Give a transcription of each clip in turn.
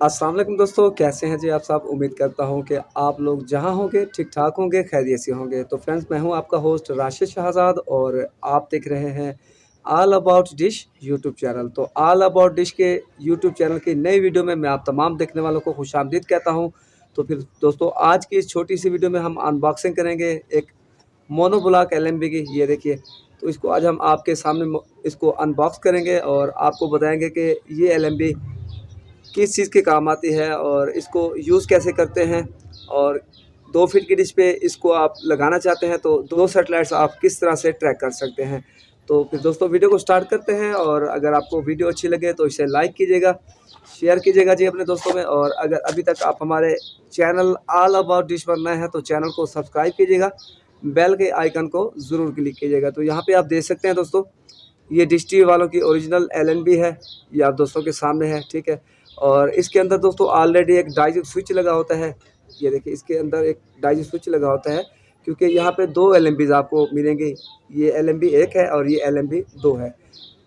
अस्सलाम वालेकुम दोस्तों, कैसे हैं जी आप सब? उम्मीद करता हूं कि आप लोग जहां होंगे ठीक-ठाक होंगे, खैरियत से होंगे। तो फ्रेंड्स, मैं हूं आपका होस्ट राशिद शाहज़ाद और आप देख रहे हैं all about dish YouTube channel. तो ऑल अबाउट डिश के यूट्यूब चैनल की नई वीडियो में मैं आप तमाम देखने वालों को खुशामदीद कहता हूं। तो फिर दोस्तों, आज की इस छोटी-सी वीडियो में हम अनबॉक्सिंग करेंगे एक मोनोब्लॉक एलएमबी की। ये देखिए, तो इसको आज हम आपके सामने इसको अनबॉक्स करेंगे और आपको बताएँगे कि ये एलएमबी किस चीज़ के काम आती है और इसको यूज़ कैसे करते हैं। और 2 फीट की डिश पे इसको आप लगाना चाहते हैं तो 2 सैटेलाइट्स आप किस तरह से ट्रैक कर सकते हैं। तो फिर दोस्तों, वीडियो को स्टार्ट करते हैं और अगर आपको वीडियो अच्छी लगे तो इसे लाइक कीजिएगा, शेयर कीजिएगा जी अपने दोस्तों में। और अगर अभी तक आप हमारे चैनल ऑल अबाउट डिश पर नए हैं तो चैनल को सब्सक्राइब कीजिएगा, बेल के आइकन को ज़रूर क्लिक कीजिएगा। तो यहाँ पे आप देख सकते हैं दोस्तों, ये डिश टीवी वालों की ओरिजिनल एलएनबी है, ये आप दोस्तों के सामने है, ठीक है। और इसके अंदर दोस्तों ऑलरेडी एक डाइजिंग स्विच लगा होता है। ये देखिए, इसके अंदर एक डाइजिंग स्विच लगा होता है क्योंकि यहाँ पे 2 एलएमबीज़ आपको मिलेंगे। ये एलएमबी 1 है और ये एलएमबी 2 है।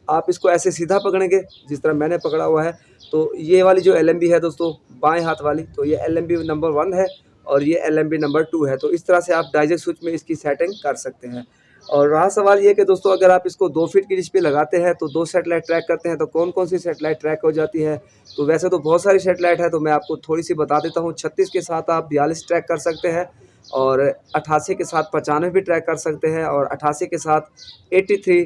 आप इसको ऐसे सीधा पकड़ेंगे जिस तरह मैंने पकड़ा हुआ है। तो ये वाली जो एलएमबी है दोस्तों, बाएँ हाथ वाली, तो ये एलएमबी नंबर 1 है और ये एलएमबी नंबर 2 है। तो इस तरह से आप डाइजिंग स्विच में इसकी सेटिंग कर सकते हैं। और रहा सवाल ये कि दोस्तों, अगर आप इसको 2 फीट की डिश पे लगाते हैं तो 2 सैटेलाइट ट्रैक करते हैं तो कौन-कौन सी सैटेलाइट ट्रैक हो जाती है? तो वैसे तो बहुत सारी सैटेलाइट है, तो मैं आपको थोड़ी-सी बता देता हूँ। 36 के साथ आप 42 ट्रैक कर सकते हैं और 88 के साथ 95 भी ट्रैक कर सकते हैं और 88 के साथ 83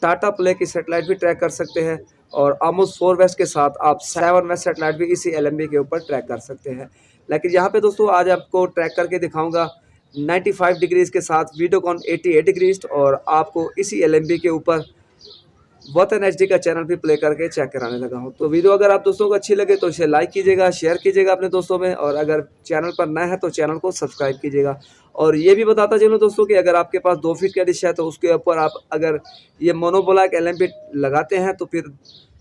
टाटा प्ले की सैटेलाइट भी ट्रैक कर सकते हैं। और आमोस 4 वेस्ट के साथ आप 7 वेस्ट सैटेलाइट भी इसी एलएमबी के ऊपर ट्रैक कर सकते हैं। लेकिन यहाँ पे दोस्तों, आज आपको ट्रैक करके दिखाऊँगा 95 डिग्रीज़ के साथ वीडियोकॉन 88 डिग्रीज़, और आपको इसी एलएमबी के ऊपर वतन एचडी का चैनल भी प्ले करके चेक कराने लगा हूँ। तो वीडियो अगर आप दोस्तों को अच्छी लगे तो इसे लाइक कीजिएगा, शेयर कीजिएगा अपने दोस्तों में, और अगर चैनल पर नए हैं तो चैनल को सब्सक्राइब कीजिएगा। और ये भी बताता चलूँ दोस्तों कि अगर आपके पास 2 फीट का डिश है तो उसके ऊपर आप अगर ये मोनोब्लॉक एलएमबी लगाते हैं तो फिर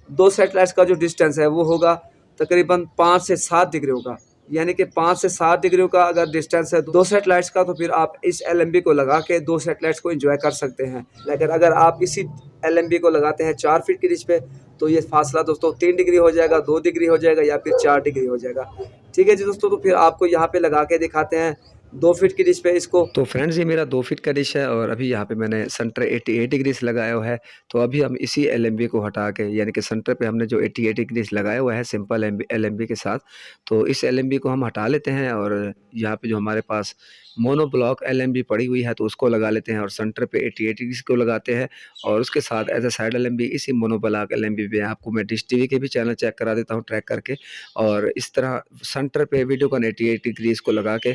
2 सैटेलाइट्स का जो डिस्टेंस है वो होगा तकरीबन 5 से 7 डिग्री होगा। यानी कि 5 से 7 डिग्री का अगर डिस्टेंस है 2 सैटेलाइट्स का, तो फिर आप इस एलएमबी को लगा के 2 सैटेलाइट्स को एंजॉय कर सकते हैं। लेकिन अगर आप इसी एलएमबी को लगाते हैं 4 फीट की डिश पे तो ये फासला दोस्तों 3 डिग्री हो जाएगा, 2 डिग्री हो जाएगा या फिर 4 डिग्री हो जाएगा। ठीक है जी दोस्तों, तो फिर आपको यहाँ पे लगा के दिखाते हैं 2 फीट की डिश पे इसको। तो फ्रेंड्स, ये मेरा 2 फीट का डिश है और अभी यहाँ पे मैंने सेंटर 88 डिग्रीज़ लगाया हुआ है। तो अभी हम इसी एलएमबी को हटा के, यानी कि सेंटर पे हमने जो 88 डिग्रीज़ लगाया हुआ है सिंपल एलएमबी के साथ, तो इस एलएमबी को हम हटा लेते हैं और यहाँ पे जो हमारे पास मोनोब्लॉक एलएमबी पड़ी हुई है तो उसको लगा लेते हैं और सेंटर पे 88 डिग्रीज़ को लगाते हैं। और उसके साथ एज अ साइड एलएमबी इसी मोनोब्लॉक एलएमबी पे आपको मैं डिश टीवी के भी चैनल चेक करा देता हूँ ट्रैक करके। और इस तरह सेंटर पे वीडियोकॉन 88 डिग्रीज़ को लगा के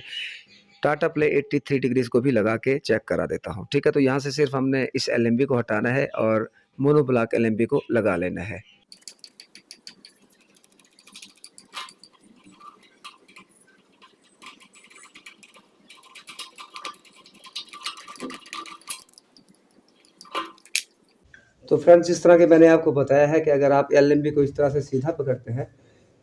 टाटा प्ले 83 डिग्रीज़ को भी लगा के चेक करा देता हूँ। ठीक है, तो यहाँ से सिर्फ हमने इस एलएमबी को हटाना है और मोनोब्लॉक एलएमबी को लगा लेना है। तो फ्रेंड्स, जिस तरह के मैंने आपको बताया है कि अगर आप एलएमबी को इस तरह से सीधा पकड़ते हैं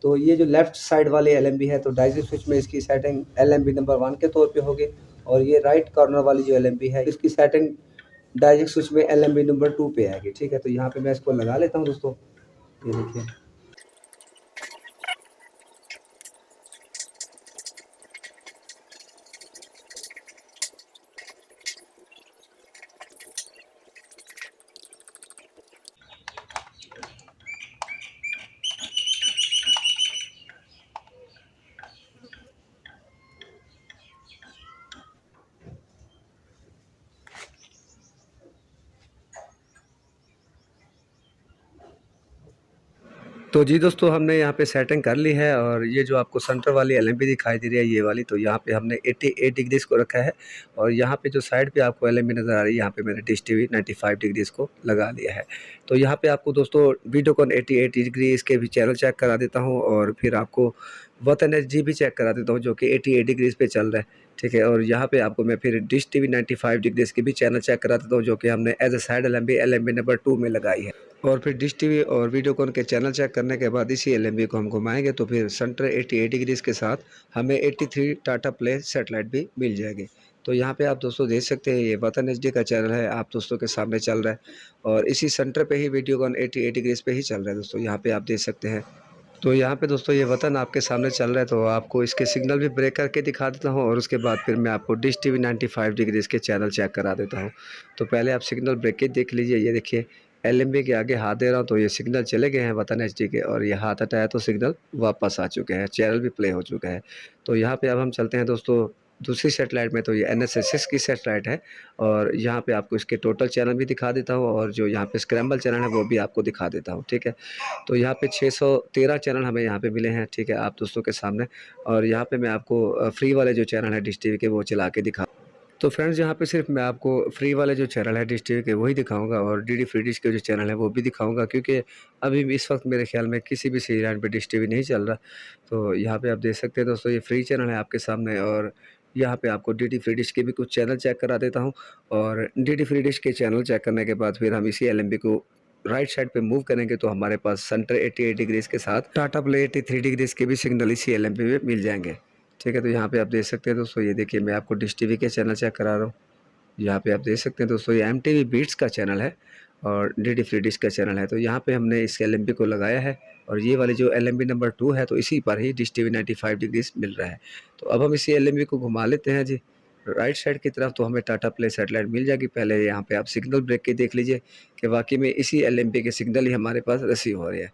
तो ये जो लेफ़्ट साइड वाली एलएमबी है तो डाइजिंग स्विच में इसकी सेटिंग एलएमबी नंबर 1 के तौर पे होगी। और ये राइट कॉर्नर वाली जो एलएमबी है इसकी सेटिंग डाइजिंग स्विच में एलएमबी नंबर 2 पे आएगी। ठीक है, तो यहाँ पे मैं इसको लगा लेता हूँ दोस्तों। ये देखिए, तो जी दोस्तों, हमने यहाँ पे सेटिंग कर ली है और ये जो आपको सेंटर वाली एलएमबी दिखाई दे रही है ये वाली, तो यहाँ पे हमने 88 डिग्रीज़ को रखा है और यहाँ पे जो साइड पे आपको एलएमबी नज़र आ रही है यहाँ पे मैंने डिश टीवी 95 डिग्रीज़ को लगा लिया है। तो यहाँ पे आपको दोस्तों वीडियोकॉन 88 डिग्रीज़ के भी चैनल चेक करा देता हूँ और फिर आपको वतन एचडी भी चेक करा देता हूँ जो कि 88 डिग्रीज़ पे चल रहा है। ठीक है, और यहाँ पे आपको मैं फिर डिश टीवी 95 डिग्रीज़ की भी चैनल चेक करा देता हूँ जो कि हमने as a side LMB number 2 में लगाई है। और फिर डिश टीवी और वीडियोकॉन के चैनल चेक करने के बाद इसी एलएमबी को हम घुमाएंगे तो फिर सेंटर 88 डिग्रीज़ के साथ हमें 83 टाटा प्ले सैटेलाइट भी मिल जाएगी। तो यहाँ पे आप दोस्तों देख सकते हैं ये वतन एचडी का चैनल है, आप दोस्तों के सामने चल रहा है और इसी सेंटर पे ही वीडियोकॉन 88 डिग्रीज़ पे ही चल रहा है दोस्तों, यहाँ पे आप देख सकते हैं। तो यहाँ पे दोस्तों ये वतन आपके सामने चल रहा है, तो आपको इसके सिग्नल भी ब्रेक करके दिखा देता हूँ और उसके बाद फिर मैं आपको डिश टीवी 95 डिग्री इसके चैनल चेक करा देता हूँ। तो पहले आप सिग्नल ब्रेक के देख लीजिए, ये देखिए एलएमबी के आगे हाथ दे रहा हूँ तो ये सिग्नल चले गए हैं वतन एचडी के, और ये हाथ हटाया तो सिग्नल वापस आ चुके हैं, चैनल भी प्ले हो चुका है। तो यहाँ पे अब हम चलते हैं दोस्तों दूसरी सेटेलाइट में, तो ये एनएसएसएस की सेटेलाइट है और यहाँ पे आपको इसके टोटल चैनल भी दिखा देता हूँ और जो यहाँ पे स्क्रैम्बल चैनल है वो भी आपको दिखा देता हूँ, ठीक है। तो यहाँ पे 613 चैनल हमें यहाँ पे मिले हैं, ठीक है, आप दोस्तों के सामने। और यहाँ पे मैं आपको फ्री वाले जो चैनल है डिश टीवी के वो चला के दिखा। तो फ्रेंड्स यहाँ पे सिर्फ मैं आपको फ्री वाले जो चैनल है डिश टीवी के वही दिखाऊंगा और डीडी फ्री डिश के जो चैनल है वो भी दिखाऊंगा, क्योंकि अभी भी इस वक्त मेरे ख्याल में किसी भी सही लाइन पे डिश टीवी नहीं चल रहा। तो यहाँ पे आप देख सकते हैं दोस्तों, ये फ्री चैनल है आपके सामने और यहाँ पे आपको डीडी फ्री डिश के भी कुछ चैनल चेक करा देता हूँ। और डीडी फ्री डिश के चैनल चेक करने के बाद फिर हम इसी एलएमबी को राइट साइड पे मूव करेंगे तो हमारे पास सेंटर 88 डिग्रीज के साथ टाटा प्ले 83 डिग्रीज के भी सिग्नल इसी एलएमबी में मिल जाएंगे, ठीक है। तो यहाँ पे आप देख सकते हैं दोस्तों, ये देखिए मैं आपको डिश टीवी के चैनल चेक करा रहा हूँ। यहाँ पे आप देख सकते हैं दोस्तों, ये एमटीवी बीट्स का चैनल है और डीडी फ्री डिश का चैनल है। तो यहाँ पे हमने इस एलएमबी को लगाया है और ये वाली जो एलएमबी नंबर 2 है तो इसी पर ही डिश टीवी 95 डिग्रीज मिल रहा है। तो अब हम इसी एलएमबी को घुमा लेते हैं जी राइट साइड की तरफ, तो हमें टाटा प्ले सेटेलाइट मिल जाएगी। पहले यहाँ पे आप सिग्नल ब्रेक के देख लीजिए कि वाकई में इसी एलएमबी के सिग्नल ही हमारे पास रिसीव हो रहे हैं।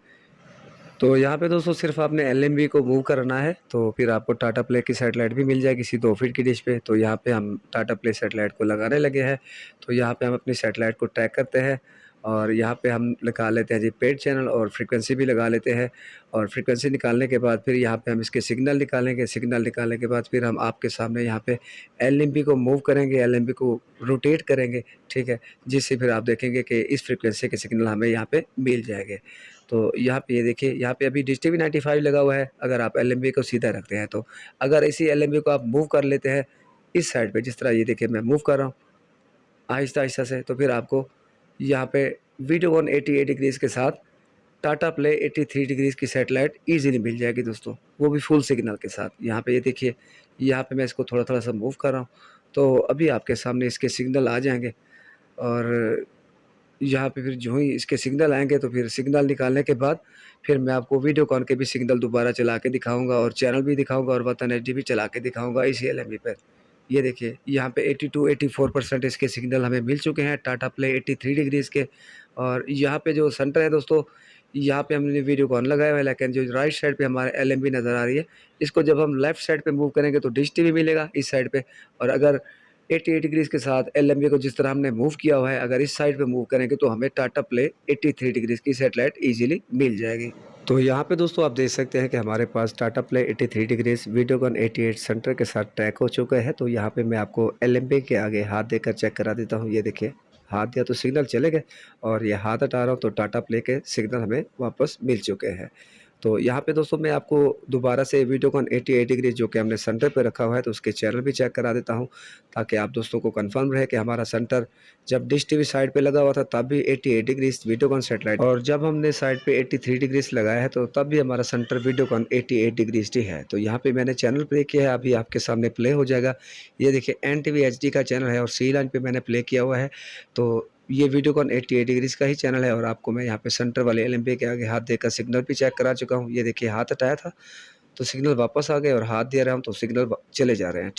तो यहाँ पे दोस्तों सिर्फ आपने एलएमबी को मूव करना है तो फिर आपको टाटा प्ले की सेटेलाइट भी मिल जाएगी इसी 2 फीट की डिश पे। तो यहाँ पे हम टाटा प्ले सेटेलाइट को लगाने लगे हैं। तो यहाँ पे हम अपनी सेटेलाइट को ट्रैक करते हैं और यहाँ पे हम लगा लेते हैं जी पेड चैनल और फ्रीक्वेंसी भी लगा लेते हैं। और फ्रीक्वेंसी निकालने के बाद फिर यहाँ पे हम इसके सिग्नल निकालेंगे। सिग्नल निकालने के बाद फिर हम आपके सामने यहाँ पे एलएमबी को मूव करेंगे, एलएमबी को रोटेट करेंगे, ठीक है, जिससे फिर आप देखेंगे कि इस फ्रीक्वेंसी के सिग्नल हमें यहाँ पे मिल जाएंगे। तो यहाँ पे ये देखिए, यहाँ पे अभी डिश टीवी 95 लगा हुआ है। अगर आप एलएमबी को सीधा रखते हैं तो अगर इसी एलएमबी को आप मूव कर लेते हैं इस साइड पे, जिस तरह ये देखिए मैं मूव कर रहा हूँ आहिस्ता-आहिस्ता से, तो फिर आपको यहाँ पे वीडियोकॉन 88 डिग्रीज़ के साथ टाटा प्ले 83 डिग्रीज़ की सैटेलाइट ईज़िली मिल जाएगी दोस्तों, वो भी फुल सिग्नल के साथ। यहाँ पे ये देखिए, यहाँ पे मैं इसको थोड़ा-थोड़ा सा मूव कर रहा हूँ, तो अभी आपके सामने इसके सिग्नल आ जाएँगे। और यहाँ पे फिर जो ही इसके सिग्नल आएँगे तो फिर सिग्नल निकालने के बाद फिर मैं आपको वीडियोकॉन के भी सिग्नल दोबारा चला के दिखाऊँगा और चैनल भी दिखाऊँगा और वतन एचडी भी चला के दिखाऊँगा इसी एलएमबी पे। ये देखिए यहाँ पे 82-84% इसके सिग्नल हमें मिल चुके हैं टाटा प्ले 83 डिग्रीज़ के। और यहाँ पे जो सेंटर है दोस्तों, यहाँ पे हमने वीडियोकॉन लगाया हुआ है, लेकिन जो राइट साइड पे हमारे एलएमबी नज़र आ रही है, इसको जब हम लेफ्ट साइड पे मूव करेंगे तो डिश टीवी मिलेगा इस साइड पे। और अगर 88 डिग्रीज़ के साथ एलएमबी को जिस तरह हमने मूव किया हुआ है, अगर इस साइड पे मूव करेंगे तो हमें टाटा प्ले 83 डिग्रीज़ की सैटेलाइट ईज़िली मिल जाएगी। तो यहाँ पे दोस्तों आप देख सकते हैं कि हमारे पास Tata play 83 degrees Videocon 88 centre के साथ ट्रैक हो चुका है। तो यहाँ पे मैं आपको एलएमबी के आगे हाथ देकर चेक करा देता हूँ। ये देखिए, हाथ दिया तो सिग्नल चले गए और ये हाथ हटा रहा हूँ तो टाटा प्ले के सिग्नल हमें वापस मिल चुके हैं। तो यहाँ पे दोस्तों मैं आपको दोबारा से वीडियोकॉन 88 डिग्री जो कि हमने सेंटर पे रखा हुआ है तो उसके चैनल भी चेक करा देता हूँ, ताकि आप दोस्तों को कंफर्म रहे कि हमारा सेंटर जब डिश टीवी साइड पे लगा हुआ था तब भी 88 डिग्रीज वीडियोकॉन सेटेलाइट, और जब हमने साइड पे 83 डिग्रीज लगाया है तो तब भी हमारा सेंटर वीडियोकॉन 88 डिग्रीज ही है। तो यहाँ पे मैंने चैनल प्ले किया है, अभी आपके सामने प्ले हो जाएगा। ये देखिए एनटीवी एचडी का चैनल है और सी लाइन पे मैंने प्ले किया हुआ है। तो ये वीडियोकॉन 88 डिग्रीज़ का ही चैनल है और आपको मैं यहाँ पे सेंटर वाले एलएमबी के आगे हाथ देकर सिग्नल भी चेक करा चुका हूँ। ये देखिए हाथ हटाया था तो सिग्नल वापस आ गए और हाथ दे रहा हूँ तो सिग्नल चले जा रहे हैं।